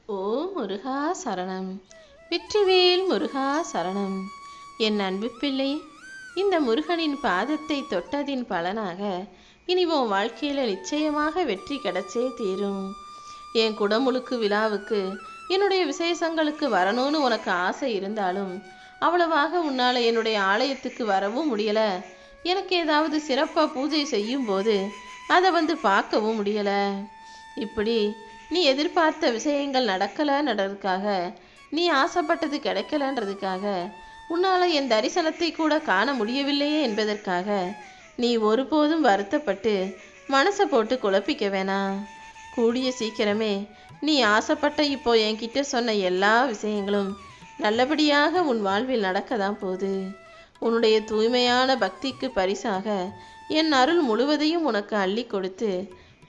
ஓ முருகா சரணம். வெற்றிவேல் முருகா சரணம். என் அன்பு பிள்ளை, இந்த முருகனின் பாதத்தை தொட்டதின் பலனாக இனி உன் வாழ்க்கையில் நிச்சயமாக வெற்றி கிடைச்சே தீரும். என் குடமுழுக்கு விழாவுக்கு என்னுடைய விசேஷங்களுக்கு வரணும்னு உனக்கு ஆசை இருந்தாலும் அவ்வளவாக உன்னால் என்னுடைய ஆலயத்துக்கு வரவும் முடியலை. எனக்கு ஏதாவது சிறப்பாக பூஜை செய்யும் போது அதை வந்து பார்க்கவும் முடியலை. இப்படி நீ எதிர்பார்த்த விஷயங்கள் நடக்கலைன்றதுக்காக, நீ ஆசைப்பட்டது கிடைக்கலன்றதுக்காக, உன்னால் என் தரிசனத்தை கூட காண முடியவில்லையே என்பதற்காக நீ ஒருபோதும் வருத்தப்பட்டு மனசை போட்டு குழப்பிக்க வேணாம். கூடிய சீக்கிரமே நீ ஆசைப்பட்ட இப்போ என்கிட்ட சொன்ன எல்லா விஷயங்களும் நல்லபடியாக உன் வாழ்வில் நடக்க தான் போகுது. உன்னுடைய தூய்மையான பக்திக்கு பரிசாக என் அருள் முழுவதையும் உனக்கு அள்ளி கொடுத்து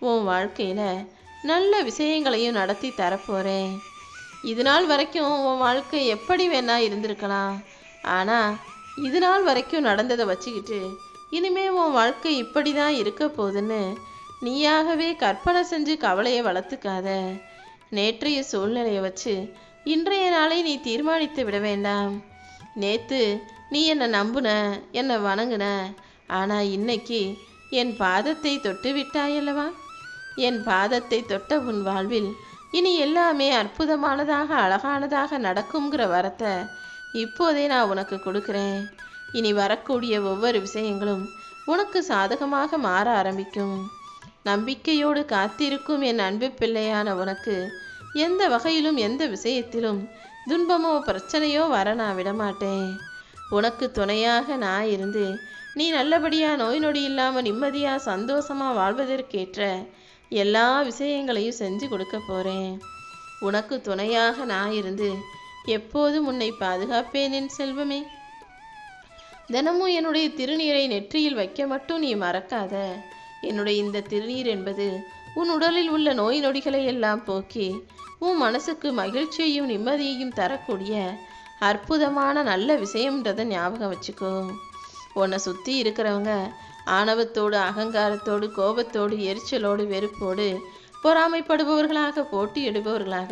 உன் வாழ்க்கையில் நல்ல விஷயங்களையும் நடத்தி தரப்போகிறேன். இது நாள் வரைக்கும் உன் வாழ்க்கை எப்படி வேணா இருந்திருக்கலாம். ஆனால் இது நாள் வரைக்கும் நடந்ததை வச்சுக்கிட்டு இனிமே உன் வாழ்க்கை இப்படி தான் இருக்க போகுதுன்னு நீயாகவே கற்பனை செஞ்சு கவலையை வளர்த்துக்காத. நேற்றைய சூழ்நிலையை வச்சு இன்றைய நாளை நீ தீர்மானித்து விட வேண்டாம். நேற்று நீ என்னை நம்புன, என்னை வணங்குன, ஆனால் இன்னைக்கு என் பாதத்தை தொட்டு விட்டாயல்லவா? என் பாதத்தை தொட்ட உன் வாழ்வில் இனி எல்லாமே அற்புதமானதாக அழகானதாக நடக்குங்கிற வரத்தை இப்போதே நான் உனக்கு கொடுக்குறேன். இனி வரக்கூடிய ஒவ்வொரு விஷயங்களும் உனக்கு சாதகமாக மாற ஆரம்பிக்கும். நம்பிக்கையோடு காத்திருக்கும் என் அன்பு பிள்ளையான உனக்கு எந்த வகையிலும் எந்த விஷயத்திலும் துன்பமோ பிரச்சனையோ வர நான் விடமாட்டேன். உனக்கு துணையாக நான் இருந்து நீ நல்லபடியாக நோய் நொடி இல்லாமல் நிம்மதியாக சந்தோஷமாக வாழ்வதற்கேற்ற எல்லா விஷயங்களையும் செஞ்சு கொடுக்க போகிறேன். உனக்கு துணையாக நான் இருந்து எப்போதும் உன்னை பாதுகாப்பேன் என் செல்வமே. தினமும் என்னுடைய திருநீரை நெற்றியில் வைக்க மட்டும் நீ மறக்காத. என்னுடைய இந்த திருநீர் என்பது உன் உடலில் உள்ள நோய் நொடிகளை எல்லாம் போக்கி உன் மனசுக்கு மகிழ்ச்சியையும் நிம்மதியையும் தரக்கூடிய அற்புதமான நல்ல விஷயம்ன்றதை ஞாபகம் வச்சுக்கோ. உன்னை சுற்றி இருக்கிறவங்க ஆணவத்தோடு, அகங்காரத்தோடு, கோபத்தோடு, எரிச்சலோடு, வெறுப்போடு, பொறாமைப்படுபவர்களாக, போட்டியிடுபவர்களாக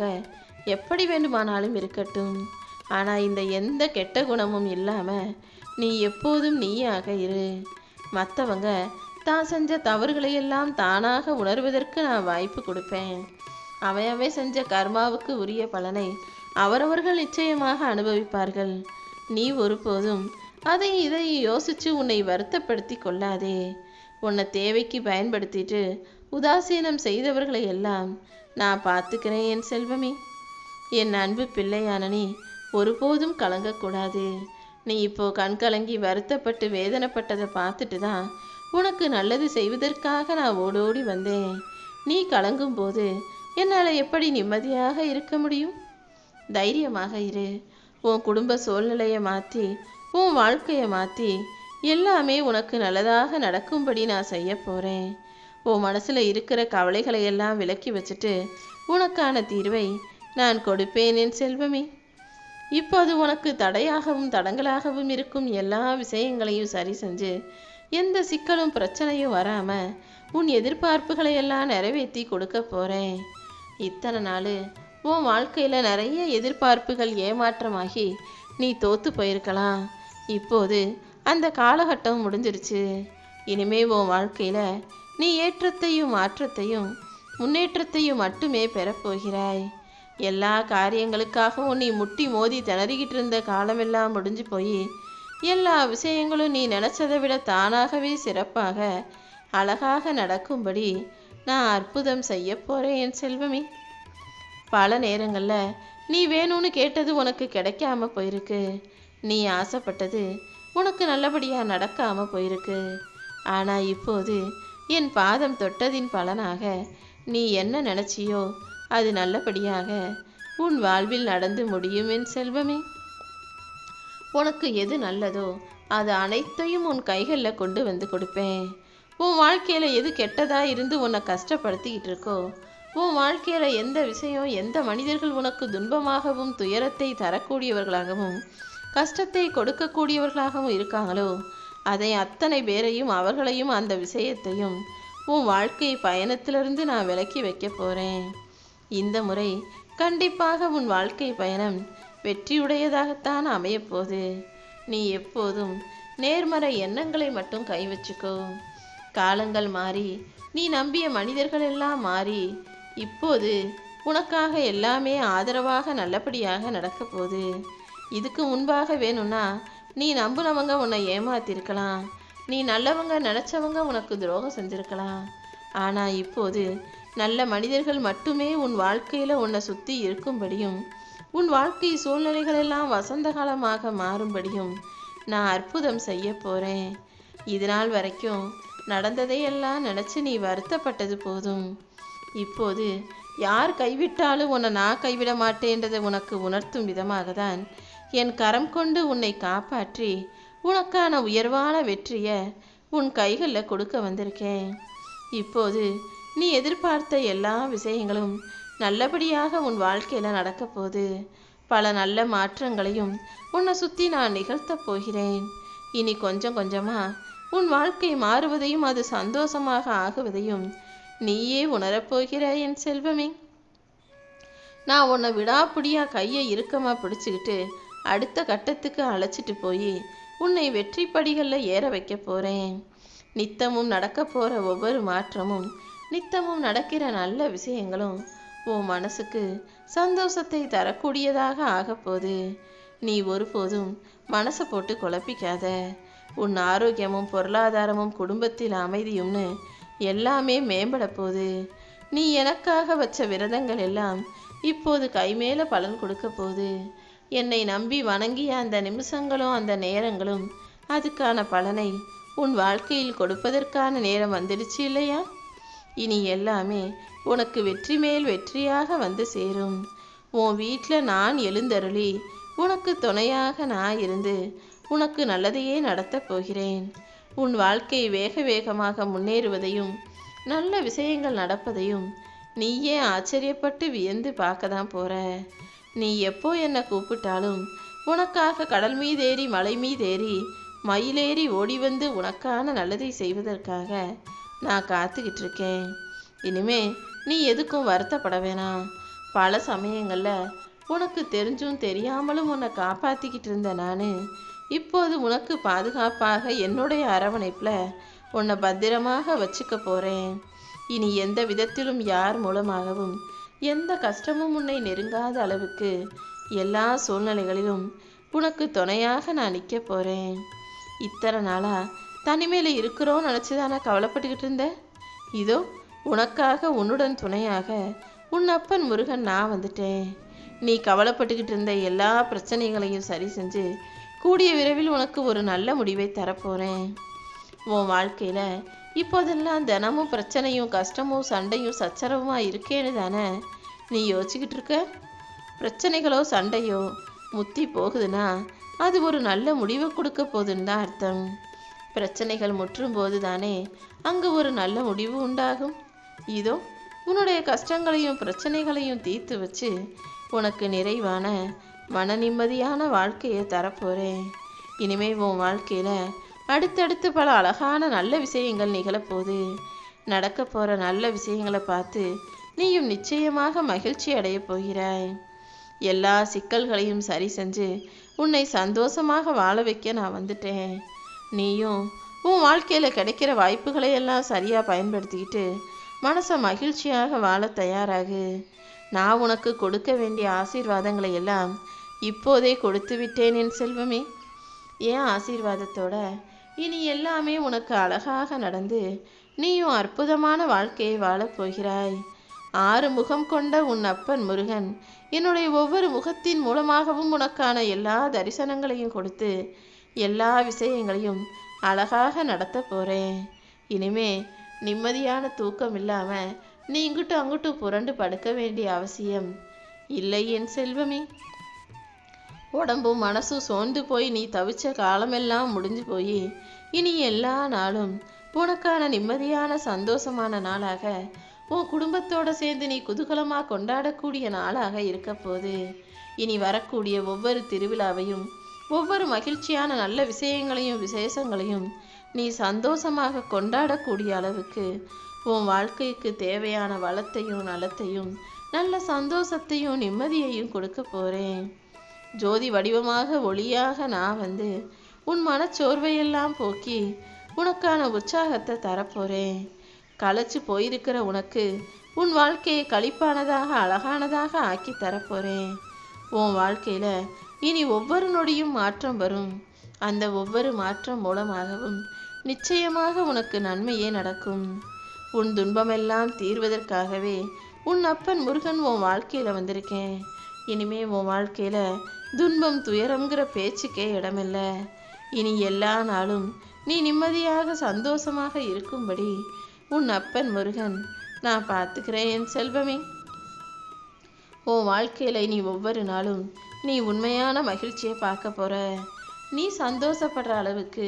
எப்படி வேண்டுமானாலும் இருக்கட்டும். ஆனால் இந்த எந்த கெட்ட குணமும் இல்லாமல் நீ எப்போதும் நீயாக இரு. மற்றவங்க தான் செஞ்ச தவறுகளையெல்லாம் தானாக உணர்வதற்கு நான் வாய்ப்பு கொடுப்பேன். அவை செஞ்ச கர்மாவுக்கு உரிய பலனை அவரவர்கள் நிச்சயமாக அனுபவிப்பார்கள். நீ ஒருபோதும் அதை இதை யோசித்து உன்னை வருத்தப்படுத்தி கொள்ளாதே. உன்னை தேவைக்கு பயன்படுத்திட்டு உதாசீனம் செய்தவர்களை எல்லாம் நான் பார்த்துக்கிறேன் என் செல்வமே. என் அன்பு பிள்ளையான நீ ஒருபோதும் கலங்கக்கூடாது. நீ இப்போ கண் கலங்கி வருத்தப்பட்டு வேதனைப்பட்டதை பார்த்துட்டு தான் உனக்கு நல்லது செய்வதற்காக நான் ஓடோடி வந்தேன். நீ கலங்கும் போது என்னால் எப்படி நிம்மதியாக இருக்க முடியும்? தைரியமாக இரு. உன் குடும்ப சூழ்நிலையை மாற்றி, உன் வாழ்க்கையை மாற்றி எல்லாமே உனக்கு நல்லதாக நடக்கும்படி நான் செய்ய போகிறேன். உன் மனசில் இருக்கிற கவலைகளை எல்லாம் விலக்கி வச்சுட்டு உனக்கான தீர்வை நான் கொடுப்பேன் என் செல்வமே. இப்போது உனக்கு தடையாகவும் தடங்களாகவும் இருக்கும் எல்லா விஷயங்களையும் சரி செஞ்சு எந்த சிக்கலும் பிரச்சனையும் வராமல் உன் எதிர்பார்ப்புகளை எல்லாம் நிறைவேற்றி கொடுக்க போகிறேன். இத்தனை நாள் உன் வாழ்க்கையில் நிறைய எதிர்பார்ப்புகள் ஏமாற்றமாகி நீ தோற்று போயிருக்கலாம். இப்போது அந்த காலகட்டம் முடிஞ்சிருச்சு. இனிமே உன் வாழ்க்கையில் நீ ஏற்றத்தையும் மாற்றத்தையும் முன்னேற்றத்தையும் மட்டுமே பெறப்போகிறாய். எல்லா காரியங்களுக்காகவும் நீ முட்டி மோதி திணறிக்கிட்டு இருந்த காலமெல்லாம் முடிஞ்சு போய் எல்லா விஷயங்களும் நீ நினச்சதை விட தானாகவே சிறப்பாக அழகாக நடக்கும்படி நான் அற்புதம் செய்ய போகிறேன் என் செல்வமே. பல நேரங்களில் நீ வேணும்னு கேட்டது உனக்கு கிடைக்காம போயிருக்கு. நீ ஆசைப்பட்டது உனக்கு நல்லபடியாக நடக்காமல் போயிருக்கு. ஆனால் இப்போது என் பாதம் தொட்டதின் பலனாக நீ என்ன நினச்சியோ அது நல்லபடியாக உன் வாழ்வில் நடந்து முடியும் என் செல்வமே. உனக்கு எது நல்லதோ அது அனைத்தையும் உன் கைகளில் கொண்டு வந்து கொடுப்பேன். உன் வாழ்க்கையில் எது கெட்டதாக இருந்து உன்னை கஷ்டப்படுத்திக்கிட்டு இருக்கோ, உன் வாழ்க்கையில் எந்த விஷயம், எந்த மனிதர்கள் உனக்கு துன்பமாகவும் துயரத்தை தரக்கூடியவர்களாகவும் கஷ்டத்தை கொடுக்கக்கூடியவர்களாகவும் இருக்காங்களோ அதை அத்தனை பேரையும் அவர்களையும் அந்த விஷயத்தையும் உன் வாழ்க்கை பயணத்திலிருந்து நான் விலக்கி வைக்க போகிறேன். இந்த முறை கண்டிப்பாக உன் வாழ்க்கை பயணம் வெற்றியுடையதாகத்தான் அமையப்போகுது. நீ எப்போதும் நேர்மறை எண்ணங்களை மட்டும் கை வச்சுக்கோ. காலங்கள் மாறி நீ நம்பிய மனிதர்கள் எல்லாம் மாறி இப்போது உனக்காக எல்லாமே ஆதரவாக நல்லபடியாக நடக்க போகுது. இதுக்கு முன்பாக வேணும்னா நீ நம்புனவங்க உன்னை ஏமாத்திருக்கலாம். நீ நல்லவங்க நினச்சவங்க உனக்கு துரோகம் செஞ்சிருக்கலாம். ஆனால் இப்போது நல்ல மனிதர்கள் மட்டுமே உன் வாழ்க்கையில் உன்னை சுற்றி இருக்கும்படியும் உன் வாழ்க்கை சூழ்நிலைகள் எல்லாம் வசந்த காலமாக மாறும்படியும் நான் அற்புதம் செய்ய போகிறேன். இது நாள் வரைக்கும் நடந்ததையெல்லாம் நினச்சி நீ வருத்தப்பட்டது போதும். இப்போது யார் கைவிட்டாலும் உன்னை நான் கைவிட மாட்டேன்றதை உனக்கு உணர்த்தும் விதமாக தான் என் கரம் கொண்டு உன்னை காப்பாற்றி உனக்கான உயர்வான வெற்றியை உன் கைகளில் கொடுக்க வந்திருக்கேன். இப்போது நீ எதிர்பார்த்த எல்லா விஷயங்களும் நல்லபடியாக உன் வாழ்க்கையில் நடக்க போகுது. பல நல்ல மாற்றங்களையும் உன்னை சுற்றி நான் நிகழ்த்தப் போகிறேன். இனி கொஞ்சம் கொஞ்சமாக உன் வாழ்க்கை மாறுவதையும் அது சந்தோஷமாக ஆகுவதையும் நீயே உணரப்போகிறாய் என் செல்வமே. நான் உன்னை விடாப்பிடியாக கையை இறுக்கமாக பிடிச்சிக்கிட்டு அடுத்த கட்டத்துக்கு அழைச்சிட்டு போய் உன்னை வெற்றி படிகளில் ஏற வைக்க போகிறேன். நித்தமும் நடக்க போகிற ஒவ்வொரு மாற்றமும் நித்தமும் நடக்கிற நல்ல விஷயங்களும் உன் மனசுக்கு சந்தோஷத்தை தரக்கூடியதாக ஆகப்போகுது. நீ ஒருபோதும் மனசை போட்டு குழப்பிக்காத. உன் ஆரோக்கியமும் பொருளாதாரமும் குடும்பத்தில் அமைதியும்னு எல்லாமே மேம்பட போகுது. நீ எனக்காக வச்ச விரதங்கள் எல்லாம் இப்போது கைமேல பலன் கொடுக்க போகுது. என்னை நம்பி வணங்கிய அந்த நிமிஷங்களும் அந்த நேரங்களும் அதுக்கான பலனை உன் வாழ்க்கையில் கொடுப்பதற்கான நேரம் வந்துடுச்சு இல்லையா? இனி எல்லாமே உனக்கு வெற்றி மேல் வெற்றியாக வந்து சேரும். உன் வீட்டில் நான் எழுந்தருளி உனக்கு துணையாக நான் இருந்து உனக்கு நல்லதையே நடத்தப் போகிறேன். உன் வாழ்க்கை வேக வேகமாக முன்னேறுவதையும் நல்ல விஷயங்கள் நடப்பதையும் நீயே ஆச்சரியப்பட்டு வியந்து பார்க்க தான் போகிற. நீ எப்போ என்னை கூப்பிட்டாலும் உனக்காக கடல் மீதேறி மலை மீதேறி மயிலேறி ஓடி வந்து உனக்கான நல்லதை செய்வதற்காக நான் காத்துக்கிட்டு இருக்கேன். இனிமே நீ எதுக்கும் வருத்தப்பட வேணாம். பல சமயங்களில் உனக்கு தெரிஞ்சும் தெரியாமலும் உன்னை காப்பாற்றிக்கிட்டு இருந்த நான் இப்போது உனக்கு பாதுகாப்பாக என்னுடைய அரவணைப்பில் உன்னை பத்திரமாக வச்சுக்க போகிறேன். இனி எந்த விதத்திலும் யார் மூலமாகவும் எந்த கஷ்டமும் உன்னை நெருங்காத அளவுக்கு எல்லா சூழ்நிலைகளிலும் உனக்கு துணையாக நான் நிற்க போகிறேன். இத்தனை நாளாக தனிமையில் இருக்கிறோன்னு நினச்சிதானே கவலைப்பட்டுக்கிட்டு இருந்த? இதோ உனக்காக உன்னுடன் துணையாக உன் அப்பன் முருகன் நான் வந்துட்டேன். நீ கவலைப்பட்டுக்கிட்டு இருந்த எல்லா பிரச்சனைகளையும் சரி செஞ்சு கூடிய விரைவில் உனக்கு ஒரு நல்ல முடிவை தரப்போகிறேன். உன் வாழ்க்கையில் இப்போதெல்லாம் தினமும் பிரச்சனையும் கஷ்டமும் சண்டையும் சச்சரவுமா இருக்கேன்னு தானே நீ யோசிச்சுக்கிட்டு இருக்க? பிரச்சனைகளோ சண்டையோ முத்தி போகுதுன்னா அது ஒரு நல்ல முடிவை கொடுக்க போகுதுன்னு தான் அர்த்தம். பிரச்சனைகள் முற்றும் போது தானே அங்கே ஒரு நல்ல முடிவு உண்டாகும். இதோ உன்னுடைய கஷ்டங்களையும் பிரச்சனைகளையும் தீர்த்து வச்சு உனக்கு நிறைவான மன நிம்மதியான வாழ்க்கையை தரப்போகிறேன். இனிமே உன் வாழ்க்கையில் அடுத்தடுத்து பல அழகான நல்ல விஷயங்கள் நிகழப்போகுது. நடக்க போகிற நல்ல விஷயங்களை பார்த்து நீயும் நிச்சயமாக மகிழ்ச்சி அடைய போகிறாய். எல்லா சிக்கல்களையும் சரி செஞ்சு உன்னை சந்தோஷமாக வாழ வைக்க நான் வந்துட்டேன். நீயும் உன் வாழ்க்கையில் கிடைக்கிற வாய்ப்புகளை எல்லாம் சரியாக பயன்படுத்திக்கிட்டு மனசை மகிழ்ச்சியாக வாழ தயாராகு. நான் உனக்கு கொடுக்க வேண்டிய ஆசீர்வாதங்களை எல்லாம் இப்போதே கொடுத்து விட்டேன் என் செல்வமே. என் ஆசீர்வாதத்தோட இனி எல்லாமே உனக்கு அழகாக நடந்து நீயும் அற்புதமான வாழ்க்கையை வாழப்போகிறாய். 6 முகம் கொண்ட உன் அப்பன் முருகன் என்னுடைய ஒவ்வொரு முகத்தின் மூலமாகவும் உனக்கான எல்லா தரிசனங்களையும் கொடுத்து எல்லா விஷயங்களையும் அழகாக நடத்த போகிறேன். இனிமே நிம்மதியான தூக்கம் இல்லாமல் நீ இங்கிட்டும் அங்கிட்டும் புரண்டு படுக்க வேண்டிய அவசியம் இல்லை என் செல்வமே. உடம்பும் மனசும் சோர்ந்து போய் நீ தவிச்ச காலமெல்லாம் முடிஞ்சு போய் இனி எல்லா நாளும் உனக்கான நிம்மதியான சந்தோஷமான நாளாக உன் குடும்பத்தோடு சேர்ந்து நீ குதூகலமாக கொண்டாடக்கூடிய நாளாக இருக்க போது. இனி வரக்கூடிய ஒவ்வொரு திருவிழாவையும் ஒவ்வொரு மகிழ்ச்சியான நல்ல விஷயங்களையும் விசேஷங்களையும் நீ சந்தோஷமாக கொண்டாடக்கூடிய அளவுக்கு உன் வாழ்க்கைக்கு தேவையான வளத்தையும் நலத்தையும் நல்ல சந்தோஷத்தையும் நிம்மதியையும் கொடுக்க போறேன். ஜோதி வடிவமாக ஒளியாக நான் வந்து உன் மனச்சோர்வையெல்லாம் போக்கி உனக்கான உற்சாகத்தை தரப்போறேன். களைச்சு போயிருக்கிற உனக்கு உன் வாழ்க்கையை களிப்பானதாக அழகானதாக ஆக்கி தரப்போறேன். உன் வாழ்க்கையில இனி ஒவ்வொரு நொடியும் மாற்றம் வரும். அந்த ஒவ்வொரு மாற்றம் மூலமாகவும் நிச்சயமாக உனக்கு நன்மையே நடக்கும். உன் துன்பமெல்லாம் தீர்வதற்காகவே உன் அப்பன் முருகன் உன் வாழ்க்கையில வந்திருக்கேன். இனிமே உன் வாழ்க்கையில துன்பம் துயரம்ங்கிற பேச்சுக்கே இடமில்ல. இனி எல்லா நாளும் நீ நிம்மதியாக சந்தோஷமாக இருக்கும்படி உன் அப்பன் முருகன் நான் பார்த்துக்கிறேன் என் செல்வமே. உன் வாழ்க்கையில நீ ஒவ்வொரு நாளும் நீ உண்மையான மகிழ்ச்சியை பார்க்க போற. நீ சந்தோஷப்படுற அளவுக்கு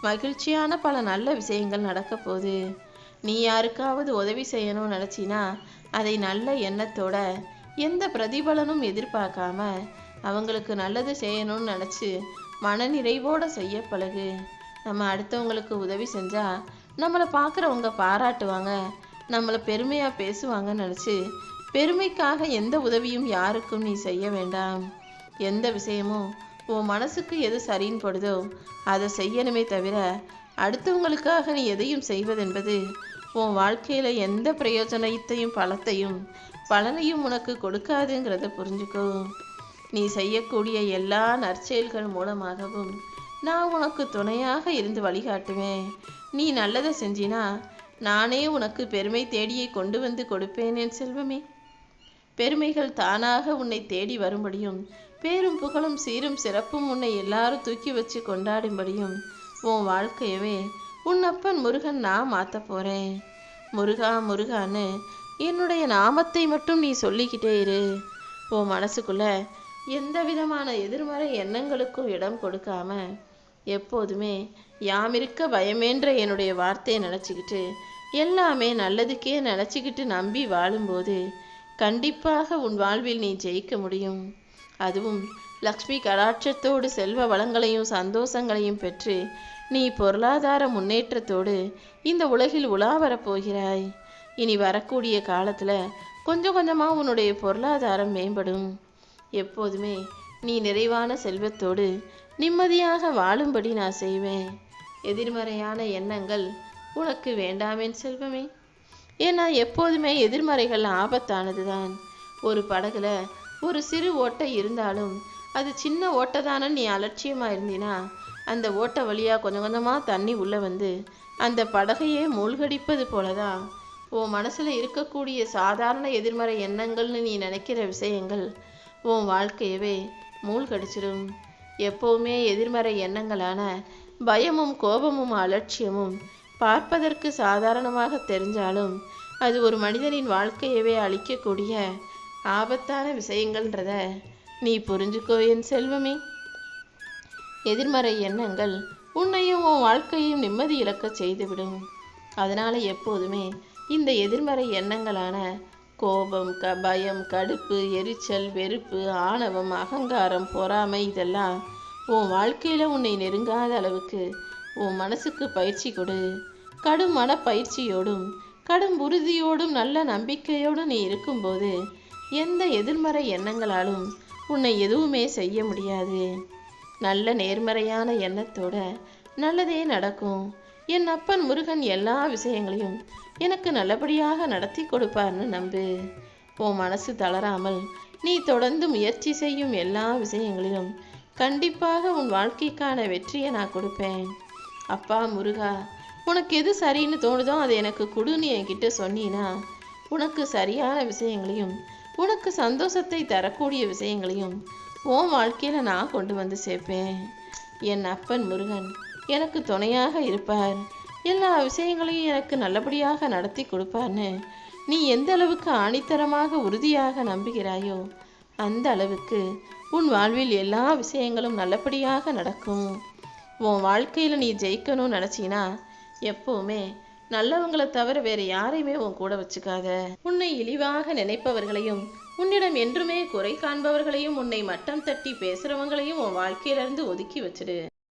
மகிழ்ச்சியான பல நல்ல விஷயங்கள் நடக்க போகுது. நீ யாருக்காவது உதவி செய்யணும்னு நினச்சினா அதை நல்ல எண்ணத்தோட எந்த பிரதிபலனும் எதிர்பார்க்காம அவங்களுக்கு நல்லது செய்யணும்னு நினச்சி மனநிறைவோடு செய்ய பழகு. நம்ம அடுத்தவங்களுக்கு உதவி செஞ்சால் நம்மளை பார்க்குறவங்க பாராட்டுவாங்க, நம்மளை பெருமையாக பேசுவாங்கன்னு நினச்சி பெருமைக்காக எந்த உதவியும் யாருக்கும் நீ செய்ய வேண்டாம். எந்த விஷயமும் உன் மனசுக்கு எது சரின்னு படுதோ அதை செய்யணுமே தவிர அடுத்தவங்களுக்காக நீ எதையும் செய்வதென்பது உன் வாழ்க்கையில் எந்த பிரயோஜனத்தையும் பலனையும் உனக்கு கொடுக்காதுங்கிறத புரிஞ்சுக்கோ. நீ செய்யக்கூடிய எல்லா நற்செயல்கள் மூலமாகவும் நான் உனக்கு துணையாக இருந்து வழிகாட்டுவேன். நீ நல்லதை செஞ்சினா நானே உனக்கு பெருமை தேடியை கொண்டு வந்து கொடுப்பேன் என் செல்வமே. பெருமைகள் தானாக உன்னை தேடி வரும்படியும் பேரும் புகழும் சீரும் சிறப்பும் உன்னை எல்லாரும் தூக்கி வச்சு கொண்டாடும்படியும் உன் வாழ்க்கையவே உன் அப்பன் முருகன் நான் மாற்ற போகிறேன். முருகா முருகான்னு என்னுடைய நாமத்தை மட்டும் நீ சொல்லிக்கிட்டே இரு. உன் மனசுக்குள்ள எந்த விதமான எதிர்மறை எண்ணங்களுக்கும் இடம் கொடுக்காம எப்போதுமே யாமிருக்க பயமேன்ற என்னுடைய வார்த்தையை நினச்சிக்கிட்டு எல்லாமே நல்லதுக்கே நினச்சிக்கிட்டு நம்பி வாழும்போது கண்டிப்பாக உன் வாழ்வில் நீ ஜெயிக்க முடியும். அதுவும் லக்ஷ்மி கடாட்சத்தோடு செல்வ வளங்களையும் சந்தோஷங்களையும் பெற்று நீ பொருளாதார முன்னேற்றத்தோடு இந்த உலகில் உலா வரப்போகிறாய். இனி வரக்கூடிய காலத்தில் கொஞ்சம் கொஞ்சமாக உன்னுடைய பொருளாதாரம் மேம்படும். எப்போதுமே நீ நிறைவான செல்வத்தோடு நிம்மதியாக வாழும்படி நான் செய்வேன். எதிர்மறையான எண்ணங்கள் உனக்கு வேண்டாமேன் செல்வமே. ஏன்னா எப்போதுமே எதிர்மறைகள் ஆபத்தானது தான். ஒரு படகுல ஒரு சிறு ஓட்டை இருந்தாலும் அது சின்ன ஓட்டை தானே நீ அலட்சியமாக இருந்தினா அந்த ஓட்டை வழியாக கொஞ்சம் கொஞ்சமாக தண்ணி உள்ளே வந்து அந்த படகையே மூழ்கடிப்பது போலதான் உன் மனசில் இருக்கக்கூடிய சாதாரண எதிர்மறை எண்ணங்கள்னு நீ நினைக்கிற விஷயங்கள் உன் வாழ்க்கையவே மூழ்கடிச்சிடும். எப்போவுமே எதிர்மறை எண்ணங்களான பயமும் கோபமும் அலட்சியமும் பார்ப்பதற்கு சாதாரணமாக தெரிஞ்சாலும் அது ஒரு மனிதனின் வாழ்க்கையவே அழிக்கக்கூடிய ஆபத்தான விஷயங்கள்ன்றத நீ புரிஞ்சுக்கோ என் செல்வமே. எதிர்மறை எண்ணங்கள் உன்னையும் உன் வாழ்க்கையும் நிம்மதி இழக்க செய்துவிடும். அதனால் எப்போதுமே இந்த எதிர்மறை எண்ணங்களான கோபம், பயம், கடுப்பு, எரிச்சல், வெறுப்பு, ஆணவம், அகங்காரம், பொறாமை இதெல்லாம் உன் வாழ்க்கையில் உன்னை நெருங்காத அளவுக்கு உன் மனசுக்கு பயிற்சி கொடு. கடும் மன பயிற்சியோடும் கடும் உறுதியோடும் நல்ல நம்பிக்கையோடும் நீ இருக்கும்போது எந்த எதிர்மறை எண்ணங்களாலும் உன்னை எதுவுமே செய்ய முடியாது. நல்ல நேர்மறையான எண்ணத்தோட நல்லதே நடக்கும். என் அப்பன் முருகன் எல்லா விஷயங்களையும் எனக்கு நல்லபடியாக நடத்தி கொடுப்பார்னு நம்பு. உன் மனசு தளராமல் நீ தொடர்ந்து முயற்சி செய்யும் எல்லா விஷயங்களிலும் கண்டிப்பாக உன் வாழ்க்கைக்கான வெற்றியை நான் கொடுப்பேன். அப்பா முருகா, உனக்கு எது சரின்னு தோணுதோ அதை எனக்கு கொடுன்னு என்கிட்ட சொன்னீன்னா உனக்கு சரியான விஷயங்களையும் உனக்கு சந்தோஷத்தை தரக்கூடிய விஷயங்களையும் உன் வாழ்க்கையில் நான் கொண்டு வந்து சேர்ப்பேன். என் அப்பன் முருகன் எனக்கு துணையாக இருப்பார். எல்லா விஷயங்களையும் எனக்கு நல்லபடியாக நடத்தி கொடுப்பார்னு நீ எந்த அளவுக்கு ஆணித்தரமாக உறுதியாக நம்புகிறாயோ அந்த அளவுக்கு உன் வாழ்வில் எல்லா விஷயங்களும் நல்லபடியாக நடக்கும். உன் வாழ்க்கையில் நீ ஜெயிக்கணும்னு நினச்சினா எப்போவுமே நல்லவங்களை தவிர வேறு யாரையுமே உன் கூட வச்சுக்காத. உன்னை இழிவாக நினைப்பவர்களையும் உன்னிடம் என்றுமே குறை காண்பவர்களையும் உன்னை மட்டம் தட்டி பேசுகிறவங்களையும் உன் வாழ்க்கையிலிருந்து ஒதுக்கி வச்சிடு.